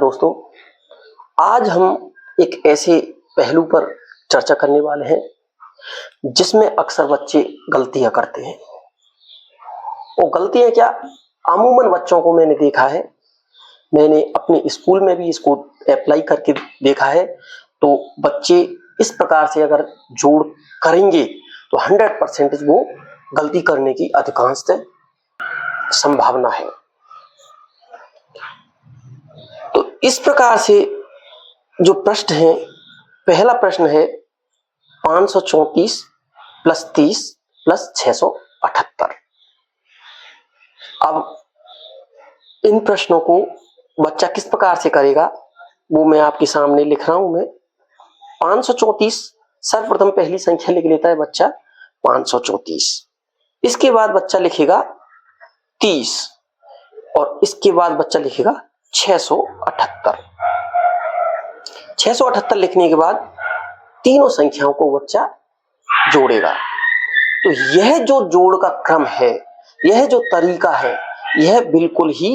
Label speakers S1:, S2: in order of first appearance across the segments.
S1: दोस्तों, आज हम एक ऐसे पहलू पर चर्चा करने वाले हैं जिसमें अक्सर बच्चे गलतियां करते हैं। वो गलतियां क्या, अमूमन बच्चों को मैंने देखा है, मैंने अपने स्कूल में भी इसको अप्लाई करके देखा है। तो बच्चे इस प्रकार से अगर जोड़ करेंगे तो 100% वो गलती करने की अधिकांशतः संभावना है। तो इस प्रकार से जो प्रश्न है, पहला प्रश्न है 534 प्लस 30 प्लस 678। अब इन प्रश्नों को बच्चा किस प्रकार से करेगा वो मैं आपके सामने लिख रहा हूं। मैं 534 सर्वप्रथम पहली संख्या लिख लेता है बच्चा 534। इसके बाद बच्चा लिखेगा 30 और इसके बाद बच्चा लिखेगा 678। 678 लिखने के बाद तीनों संख्याओं को बच्चा जोड़ेगा। तो यह जो जोड़ का क्रम है, यह जो तरीका है, यह बिल्कुल ही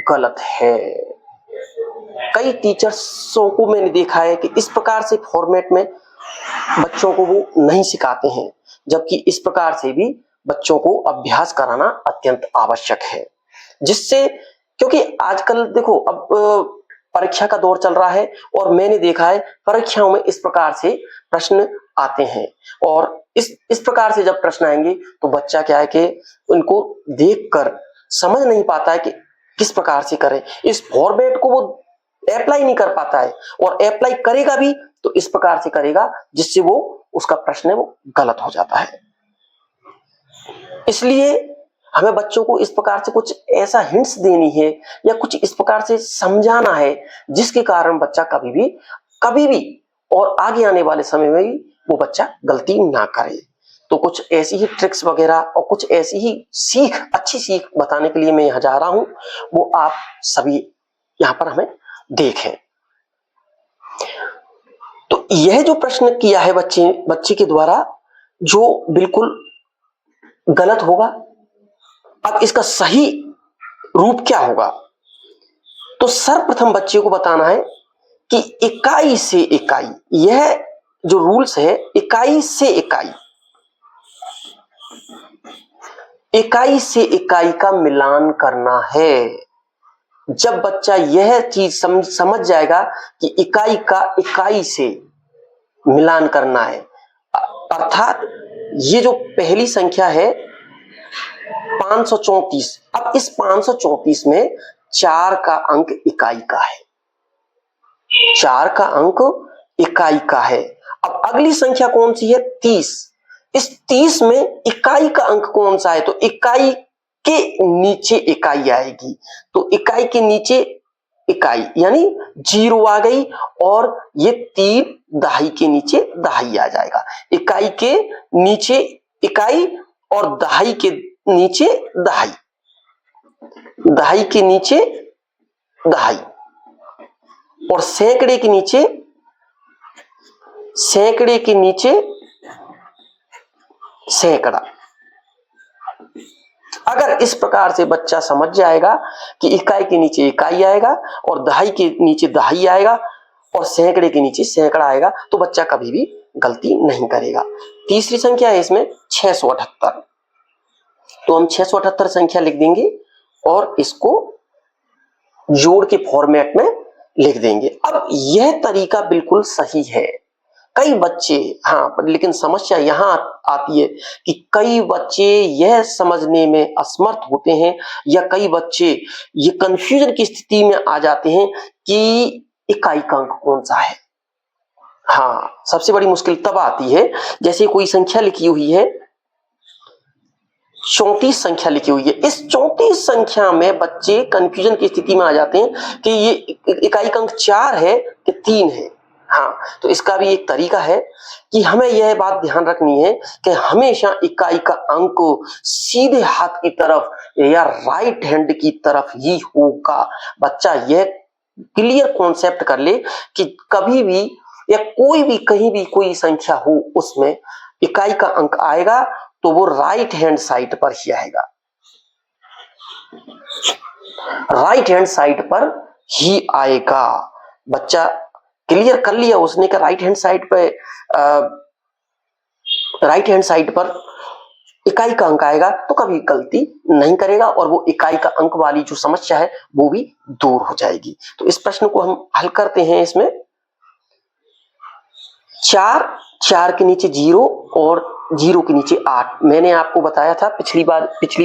S1: गलत है। कई टीचर्सों को मैंने देखा है कि इस प्रकार से फॉर्मेट में बच्चों को वो नहीं सिखाते हैं, जबकि इस प्रकार से भी बच्चों को अभ्यास कराना अत्यंत आवश्यक है। जिससे, क्योंकि आजकल देखो अब परीक्षा का दौर चल रहा है और मैंने देखा है परीक्षाओं में इस प्रकार से प्रश्न आते हैं और इस प्रकार से जब प्रश्न आएंगे तो बच्चा क्या है कि उनको देखकर समझ नहीं पाता है कि किस प्रकार से करें। इस फॉर्मेट को वो अप्लाई नहीं कर पाता है और अप्लाई करेगा भी तो इस प्रकार से करेगा जिससे वो उसका प्रश्न है वो गलत हो जाता है। इसलिए हमें बच्चों को इस प्रकार से कुछ ऐसा हिंट्स देनी है या कुछ इस प्रकार से समझाना है जिसके कारण बच्चा कभी भी और आगे आने वाले समय में भी वो बच्चा गलती ना करे। तो कुछ ऐसी ही ट्रिक्स वगैरह और कुछ ऐसी ही अच्छी सीख बताने के लिए मैं यहाँ जा रहा हूं, वो आप सभी यहाँ पर हमें देखें। तो यह जो प्रश्न किया है बच्चे के द्वारा जो बिल्कुल गलत होगा, अब इसका सही रूप क्या होगा? तो सर्वप्रथम बच्चे को बताना है कि इकाई से इकाई, यह जो रूल्स है इकाई से इकाई का मिलान करना है। जब बच्चा यह चीज समझ जाएगा कि इकाई का इकाई से मिलान करना है, अर्थात ये जो पहली संख्या है 534, अब इस 534 में 4 का अंक इकाई का है, 4 का अंक इकाई का है। अब अगली संख्या कौन सी है? 30। इस 30 में इकाई का अंक कौन सा है? तो इकाई के नीचे इकाई आएगी, तो इकाई के नीचे इकाई यानी 0 आ गई और ये 3 दहाई के नीचे दहाई आ जाएगा। इकाई के नीचे इकाई और दहाई के नीचे दहाई, दहाई के नीचे दहाई और सैकड़े के नीचे सैकड़ा। अगर इस प्रकार से बच्चा समझ जाएगा कि इकाई के नीचे इकाई आएगा और दहाई के नीचे दहाई आएगा और सैकड़े के नीचे सैकड़ा आएगा तो बच्चा कभी भी गलती नहीं करेगा। तीसरी संख्या है इसमें 678। तो हम 678 संख्या लिख देंगे और इसको जोड़ के फॉर्मेट में लिख देंगे। अब यह तरीका बिल्कुल सही है। कई बच्चे, लेकिन समस्या यहां आती है कि कई बच्चे यह समझने में असमर्थ होते हैं या कई बच्चे ये कंफ्यूजन की स्थिति में आ जाते हैं कि इकाई का अंक कौन सा है। सबसे बड़ी मुश्किल तब आती है जैसे कोई संख्या लिखी हुई है, 34 संख्या लिखी हुई है, इस 34 संख्या में बच्चे कंफ्यूजन की स्थिति में आ जाते हैं कि ये इकाई का अंक 4 है कि 3 है। तो इसका भी एक तरीका है कि हमें यह बात ध्यान रखनी है कि हमेशा इकाई का अंक सीधे हाथ की तरफ या राइट हैंड की तरफ ही होगा। बच्चा यह क्लियर कॉन्सेप्ट कर ले कि कभी भी या कोई भी कहीं भी कोई संख्या हो उसमें इकाई का अंक आएगा तो वो राइट हैंड साइड पर ही आएगा, राइट हैंड साइड पर ही आएगा। बच्चा क्लियर कर लिया उसने कि राइट हैंड साइड पर इकाई का अंक आएगा तो कभी गलती नहीं करेगा और वो इकाई का अंक वाली जो समस्या है वो भी दूर हो जाएगी। तो इस प्रश्न को हम हल करते हैं। इसमें 4 के नीचे 0 और 0 के नीचे 8 मैंने आपको बताया था पिछली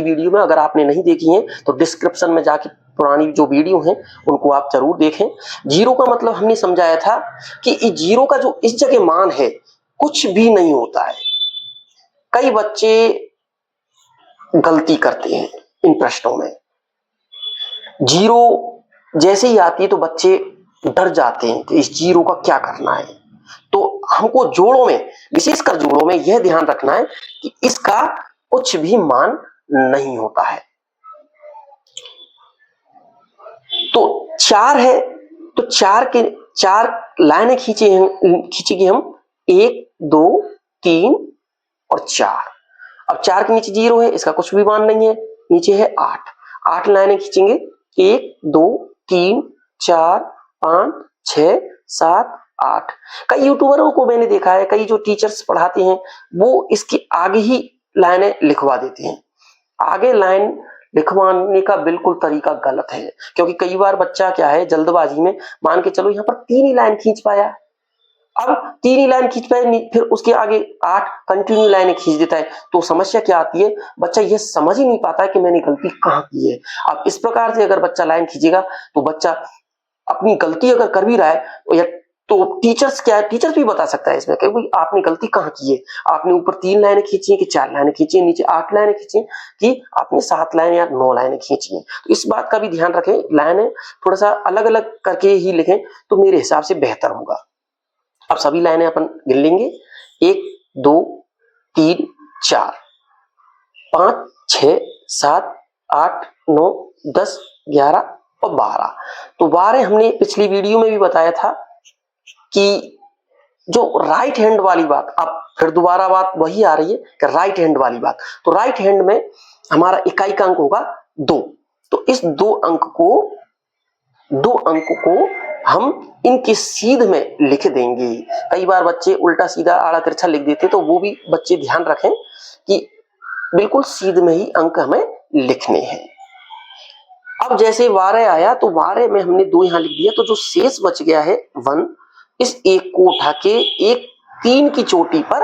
S1: वीडियो में। अगर आपने नहीं देखी है तो डिस्क्रिप्शन में जाके पुरानी जो वीडियो हैं उनको आप जरूर देखें। 0 का मतलब हमने समझाया था कि इस 0 का जो इस जगह मान है कुछ भी नहीं होता है। कई बच्चे गलती करते हैं इन प्रश्नों में। 0 जैसे ही आती है तो बच्चे डर जाते हैं कि इस 0 का क्या करना है। तो हमको जोड़ों में, विशेषकर जोड़ों में यह ध्यान रखना है कि इसका कुछ भी मान नहीं होता है। तो 4 है तो 4 लाइनें खींचेंगे हम 1 2 3 और 4। अब 4 के नीचे 0 है, इसका कुछ भी मान नहीं है। नीचे है 8 लाइनें खींचेंगे 1 2 3 4 5 6 7 8। कई यूट्यूबरों को मैंने देखा है, कई जो टीचर्स पढ़ाते हैं वो इसके आगे ही लाइनें लिखवा देते हैं। आगे लाइन लिखवाने का बिल्कुल तरीका गलत है, क्योंकि कई बार बच्चा क्या है जल्दबाजी में मान के चलो यहाँ पर 3 ही लाइन खींच पाया। अब 3 ही लाइन खींच पाए, फिर उसके आगे 8 कंटिन्यू लाइनें खींच देता है। तो समस्या क्या आती है, बच्चा ये समझ ही नहीं पाता है कि मैंने गलती कहाँ की है। अब इस प्रकार से अगर बच्चा लाइन खींचेगा तो बच्चा अपनी गलती अगर कर भी रहा है तो टीचर्स भी बता सकता है इसमें कि भाई आपने गलती कहाँ की है। आपने ऊपर 3 लाइनें खींची है कि 4 लाइनें खींची है, नीचे 8 लाइनें खींची है कि आपने 7 लाइनें या 9 लाइनें खींची है। तो इस बात का भी ध्यान रखें, लाइनें थोड़ा सा अलग अलग करके ही लिखें तो मेरे हिसाब से बेहतर होगा। अब सभी लाइनें अपन गिन लेंगे 1 2 3 4 5 6 7 8 9 10 11 और 12। तो 12 हमने पिछली वीडियो में भी बताया था कि जो राइट हैंड वाली बात, अब फिर दोबारा बात वही आ रही है कि राइट हैंड वाली बात। तो राइट हैंड में हमारा इकाई का अंक होगा 2। तो इस 2 अंक को हम इनके सीध में लिख देंगे। कई बार बच्चे उल्टा सीधा आड़ा तिरछा लिख देते, तो वो भी बच्चे ध्यान रखें कि बिल्कुल सीध में ही अंक हमें लिखने हैं। अब जैसे 12 आया तो 12 में हमने 2 यहां लिख दिया, तो जो शेष बच गया है 1, इस 1 को उठा के एक 3 की चोटी पर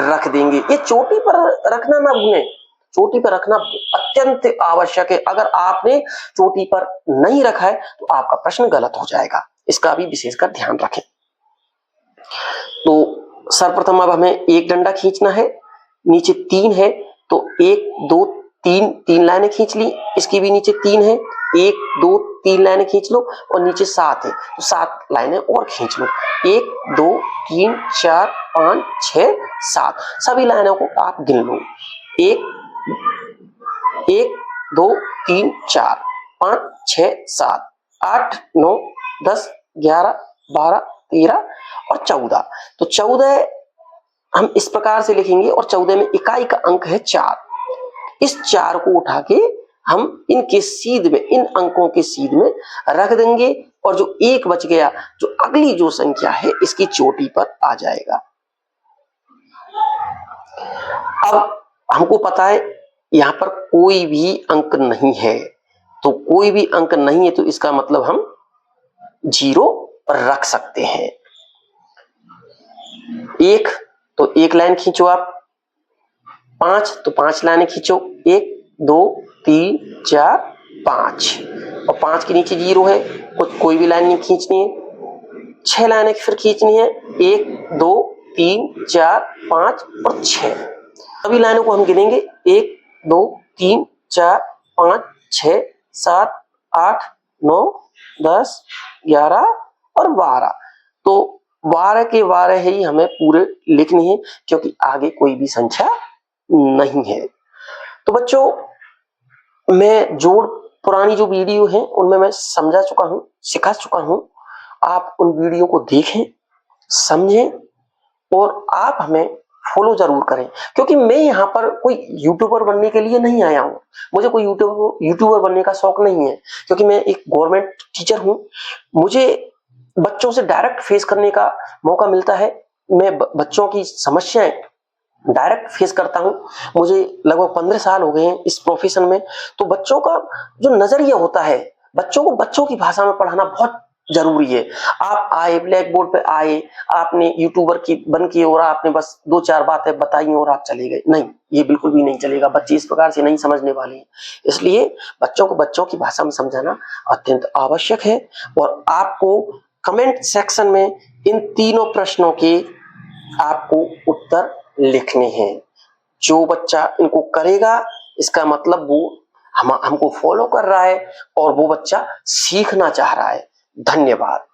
S1: रख देंगे। ये चोटी पर रखना ना भूलें, चोटी पर रखना अत्यंत आवश्यक है। अगर आपने चोटी पर नहीं रखा है तो आपका प्रश्न गलत हो जाएगा, इसका भी विशेषकर ध्यान रखें। तो सर्वप्रथम अब हमें एक डंडा खींचना है, नीचे 3 है तो 1 2 3 लाइनें खींच ली। इसकी भी नीचे 3 है, 1 2 3 लाइनें खींच लो और नीचे 7 है तो 7 लाइनें और खींच लो। 1 2 3 4 5 6 7 सभी लाइनों को आप गिन लो। 1 2 3 4 5 6 7 8 9 10 11 12 13 और 14। तो 14 हम इस प्रकार से लिखेंगे और 14 में इकाई का अंक है 4। इस 4 को उठा के हम इनके सीध में, इन अंकों के सीध में रख देंगे और जो 1 बच गया, जो अगली जो संख्या है इसकी चोटी पर आ जाएगा। अब हमको पता है यहां पर कोई भी अंक नहीं है, तो कोई भी अंक नहीं है तो इसका मतलब हम 0 रख सकते हैं। 1 तो 1 लाइन खींचो आप, 5 तो 5 लाइनें खींचो, 1 2 3 4 5 और 5 के नीचे 0 है, कोई भी लाइन नहीं खींचनी है। 6 लाइनें फिर खींचनी है, 1 2 3 4 5 और 6। सभी लाइनों को हम गिनेंगे 1 2 3 4 5 6 7 8 9 10 11 और 12। तो 12 के 12 ही हमें पूरे लिखने हैं, क्योंकि आगे कोई भी संख्या नहीं है। तो बच्चों मैं जोड़ पुरानी जो वीडियो है उनमें मैं समझा चुका हूं, सिखा चुका हूं। आप उन वीडियो को देखें, समझें और आप हमें फॉलो जरूर करें, क्योंकि मैं यहाँ पर कोई यूट्यूबर बनने के लिए नहीं आया हूँ। मुझे कोई यूट्यूबर बनने का शौक नहीं है, क्योंकि मैं एक गवर्नमेंट टीचर हूँ। मुझे बच्चों से डायरेक्ट फेस करने का मौका मिलता है। मैं बच्चों की समस्याएं डायरेक्ट फेस करता हूं। मुझे लगभग 15 साल हो गए हैं इस प्रोफेशन में। तो बच्चों का जो नजरिया होता है, बच्चों को बच्चों की भाषा में पढ़ाना बहुत जरूरी है। आप आए, ब्लैक बोर्ड पे आए, आपने यूट्यूबर की बन के और आपने बस 2-4 बातें बताई और आप चले गए, नहीं, ये बिल्कुल भी नहीं चलेगा। बच्चे इस प्रकार से नहीं समझने वाले हैं। इसलिए बच्चों को बच्चों की भाषा में समझाना अत्यंत आवश्यक है। और आपको कमेंट सेक्शन में इन तीनों प्रश्नों के आपको उत्तर लिखने हैं। जो बच्चा इनको करेगा, इसका मतलब वो हमको फॉलो कर रहा है और वो बच्चा सीखना चाह रहा है। धन्यवाद।